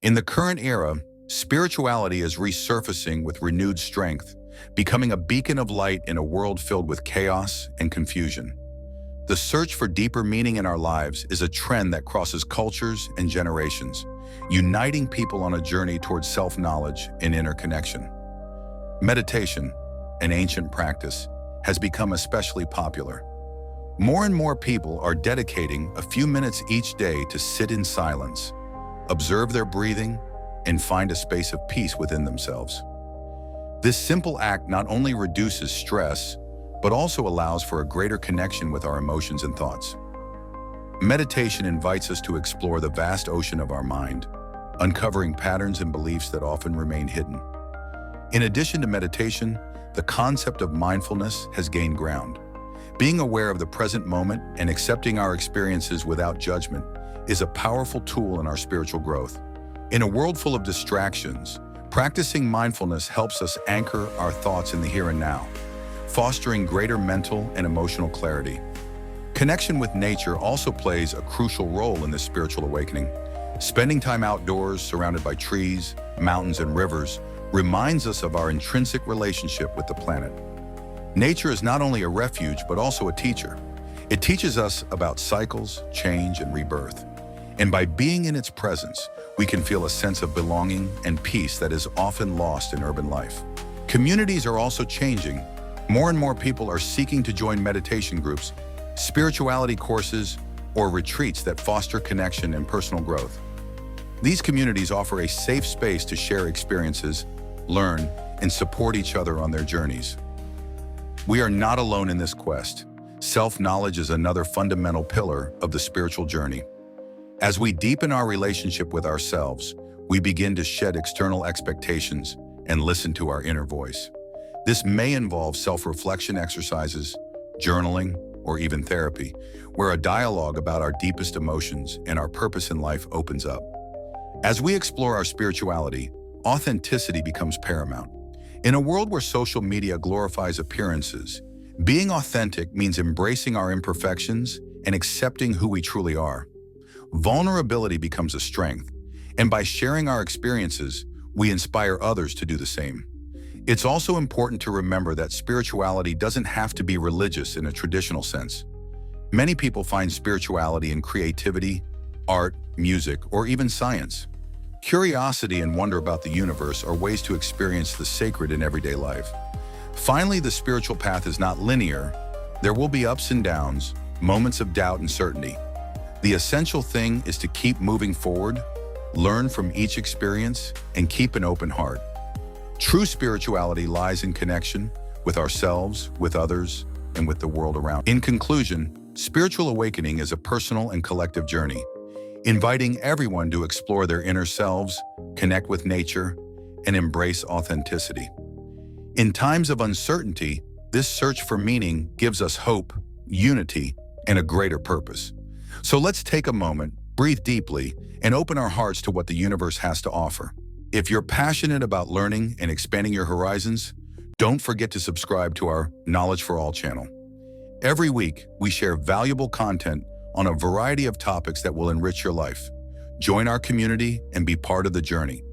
In the current era, spirituality is resurfacing with renewed strength, becoming a beacon of light in a world filled with chaos and confusion. The search for deeper meaning in our lives is a trend that crosses cultures and generations, uniting people on a journey towards self-knowledge and inner connection. Meditation, an ancient practice, has become especially popular. More and more people are dedicating a few minutes each day to sit in silence, observe their breathing, and find a space of peace within themselves. This simple act not only reduces stress, but also allows for a greater connection with our emotions and thoughts. Meditation invites us to explore the vast ocean of our mind, uncovering patterns and beliefs that often remain hidden. In addition to meditation, the concept of mindfulness has gained ground. Being aware of the present moment and accepting our experiences without judgment is a powerful tool in our spiritual growth. In a world full of distractions, practicing mindfulness helps us anchor our thoughts in the here and now, fostering greater mental and emotional clarity. Connection with nature also plays a crucial role in this spiritual awakening. Spending time outdoors, surrounded by trees, mountains, and rivers, reminds us of our intrinsic relationship with the planet. Nature is not only a refuge, but also a teacher. It teaches us about cycles, change, and rebirth. And by being in its presence, we can feel a sense of belonging and peace that is often lost in urban life. Communities are also changing. More and more people are seeking to join meditation groups, spirituality courses, or retreats that foster connection and personal growth. These communities offer a safe space to share experiences, learn, and support each other on their journeys. We are not alone in this quest. Self-knowledge is another fundamental pillar of the spiritual journey. As we deepen our relationship with ourselves, we begin to shed external expectations and listen to our inner voice. This may involve self-reflection exercises, journaling, or even therapy, where a dialogue about our deepest emotions and our purpose in life opens up. As we explore our spirituality, authenticity becomes paramount. In a world where social media glorifies appearances, being authentic means embracing our imperfections and accepting who we truly are. Vulnerability becomes a strength, and by sharing our experiences, we inspire others to do the same. It's also important to remember that spirituality doesn't have to be religious in a traditional sense. Many people find spirituality in creativity, art, music, or even science. Curiosity and wonder about the universe are ways to experience the sacred in everyday life. Finally, the spiritual path is not linear. There will be ups and downs, moments of doubt and certainty. The essential thing is to keep moving forward, learn from each experience, and keep an open heart. True spirituality lies in connection with ourselves, with others, and with the world around. In conclusion, spiritual awakening is a personal and collective journey, inviting everyone to explore their inner selves, connect with nature, and embrace authenticity. In times of uncertainty, this search for meaning gives us hope, unity, and a greater purpose. So let's take a moment, breathe deeply, and open our hearts to what the universe has to offer. If you're passionate about learning and expanding your horizons, don't forget to subscribe to our Knowledge for All channel. Every week, we share valuable content on a variety of topics that will enrich your life. Join our community and be part of the journey.